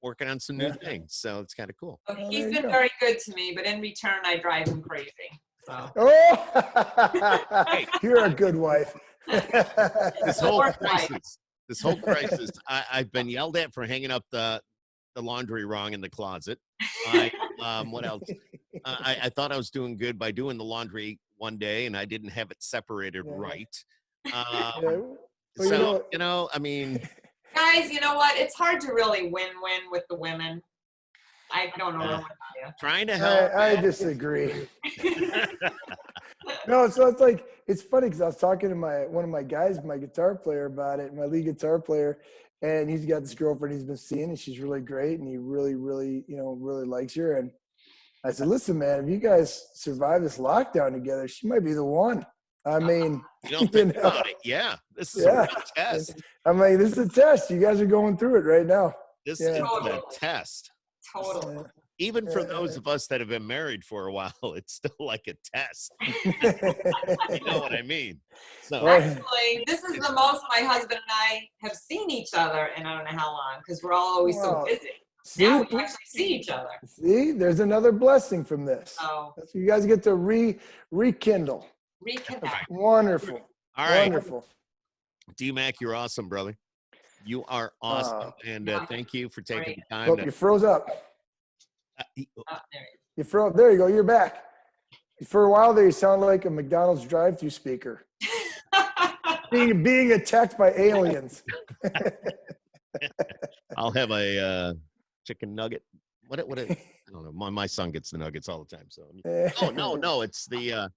S1: working on some new things. So it's kind of cool.
S4: Well, he's been very good to me, but in return, I drive him crazy. So.
S2: You're a good wife.
S1: This whole crisis, I've been yelled at for hanging up the laundry wrong in the closet. What else? I thought I was doing good by doing the laundry one day, and I didn't have it separated right. I mean,
S4: guys, you know what? It's hard to really win-win with the women. I don't know what to do.
S1: Trying to help.
S2: I disagree. No, so it's like, it's funny because I was talking to one of my guys, my guitar player, about it, my lead guitar player, and he's got this girlfriend he's been seeing, and she's really great, and he really, really, really likes her. And I said, listen, man, if you guys survive this lockdown together, she might be the one. I mean,
S1: you don't think about it. Yeah, this is a real test.
S2: I mean, this is a test. You guys are going through it right now.
S1: This is a test.
S4: Totally.
S1: Even for those of us that have been married for a while, it's still like a test. You know what I mean? So
S4: actually, this is the most my husband and I have seen each other in I don't know how long because we're all always so busy. Now we actually see each other.
S2: See, there's another blessing from this.
S4: Oh.
S2: So you guys get to rekindle.
S4: Reconnect.
S2: Wonderful.
S1: All right.
S2: Wonderful.
S1: D-Mac, you're awesome, brother. You are awesome. And thank you for taking the time.
S2: You froze up.
S4: There
S2: froze. There you go. You're back. For a while there, you sound like a McDonald's drive-thru speaker. being attacked by aliens.
S1: I'll have a chicken nugget. What? I don't know. My son gets the nuggets all the time. So. Oh no! It's the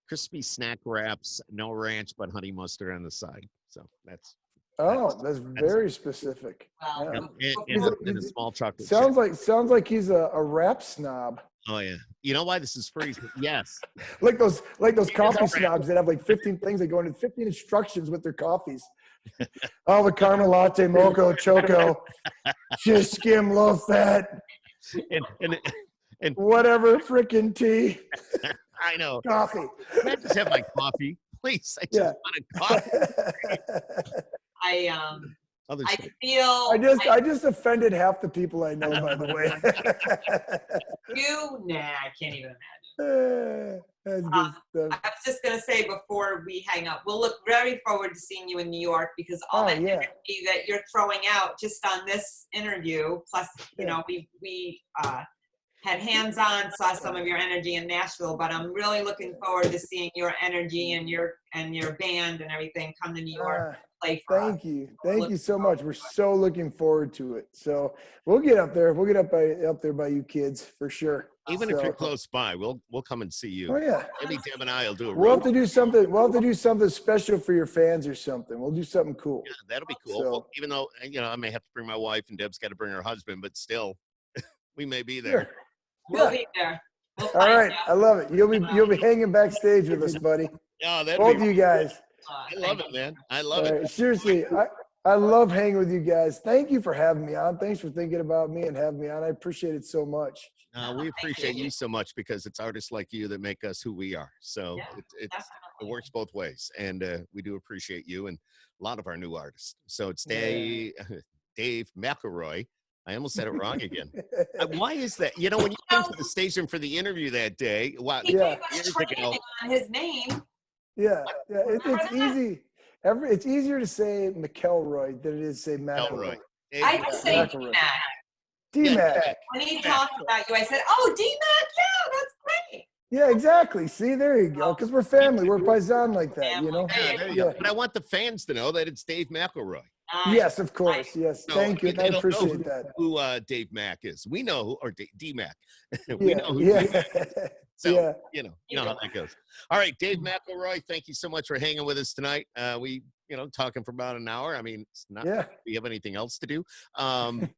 S1: crispy snack wraps, no ranch, but honey mustard on the side. So that's very specific.
S4: Wow.
S1: Yeah. And a small chocolate.
S2: Sounds like he's a wrap snob.
S1: Oh yeah. You know why this is free? Yes.
S2: like those coffee snobs that have like 15 things that go into 15 instructions with their coffees. Oh, the caramel latte, mocha, choco, just skim, low fat,
S1: and
S2: whatever freaking tea.
S1: I know.
S2: Coffee.
S1: Can I just have my coffee, please? I just want a coffee.
S4: I feel.
S2: I just offended half the people I know, by the way.
S4: I can't even imagine.
S2: That's good stuff.
S4: I was just going to say before we hang up, we'll look very forward to seeing you in New York because all that energy that you're throwing out just on this interview, plus, we had hands-on, saw some of your energy in Nashville, but I'm really looking forward to seeing your energy and your band and everything come to New York and play for us.
S2: Thank you so much. We're so looking forward to it. So we'll get up there. We'll get up there by you kids for sure.
S1: Even if you're close by, we'll come and see you.
S2: Oh yeah.
S1: Maybe Deb and I will do a
S2: We'll have to do something. We'll have to do something special for your fans or something. We'll do something cool.
S1: Yeah, that'll be cool.
S2: So,
S1: well, even though, you know, I may have to bring my wife and Deb's got to bring her husband, but still, we may be there.
S2: Sure.
S4: We'll be there. We'll
S2: all right.
S4: you.
S2: I love it. You'll be hanging backstage with us, buddy.
S1: Yeah,
S2: both of you guys.
S1: I love it, man. I love it.
S2: Seriously, I love hanging with you guys. Thank you for having me on. Thanks for thinking about me and having me on. I appreciate it so much.
S1: We appreciate you so much because it's artists like you that make us who we are. So it works both ways. And we do appreciate you and a lot of our new artists. So it's Dave McElroy. I almost said it wrong again. Why is that? You know, when you came to the station for the interview that day,
S4: years ago, on his name.
S2: Yeah, it's easy. It's easier to say McElroy than it is to say McElroy.
S4: I just say D-Mac.
S2: D-Mac.
S4: When he talked about you, I said, "Oh, D-Mac, yeah, that's great."
S2: Yeah, exactly. See, there you go. Because we're family. We're paisan like that, you know?
S1: Yeah, there you go. But I want the fans to know that it's Dave McElroy.
S2: Yes, of course. Yes. Thank you. I appreciate that.
S1: Who Dave Mack is. We know who, or D-Mac. We know who Dave is. So, you know how that goes. All right, Dave McElroy, thank you so much for hanging with us tonight. We, talking for about an hour. I mean, it's not we have anything else to do. But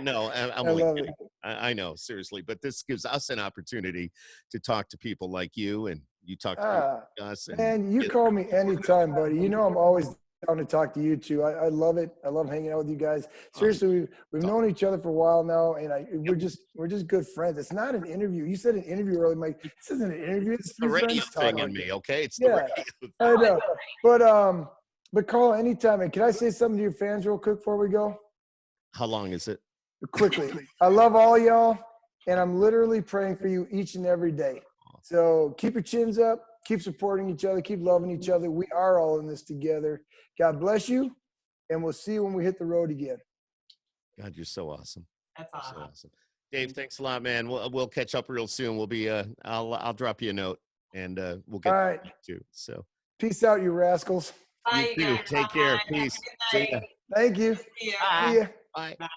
S1: no, I'm only kidding. I know, seriously. But this gives us an opportunity to talk to people like you, and you talk to us.
S2: And you call me anytime, buddy. You know I'm always down to talk to you too. I love it. I love hanging out with you guys. Seriously, we've known each other for a while now, and we're just good friends. It's not an interview. You said an interview earlier, Mike. This isn't an interview. It's
S1: the radio thing in me, okay? It's
S2: the radio thing. I know. But call anytime. And can I say something to your fans real quick before we go?
S1: How long is it?
S2: Quickly. I love all y'all, and I'm literally praying for you each and every day. So keep your chins up. Keep supporting each other. Keep loving each other. We are all in this together. God bless you, and we'll see you when we hit the road again.
S1: God, you're so awesome.
S4: That's awesome.
S1: So awesome. Dave, thanks a lot, man. We'll catch up real soon. We'll be I'll drop you a note, and we'll get
S2: all right
S1: too. So
S2: peace out, you rascals.
S4: Bye,
S1: you too. Take care. Peace. See ya.
S2: Thank you.
S4: See ya.
S2: See ya.
S1: Bye.
S2: Bye.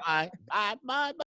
S1: Bye. Bye. Bye.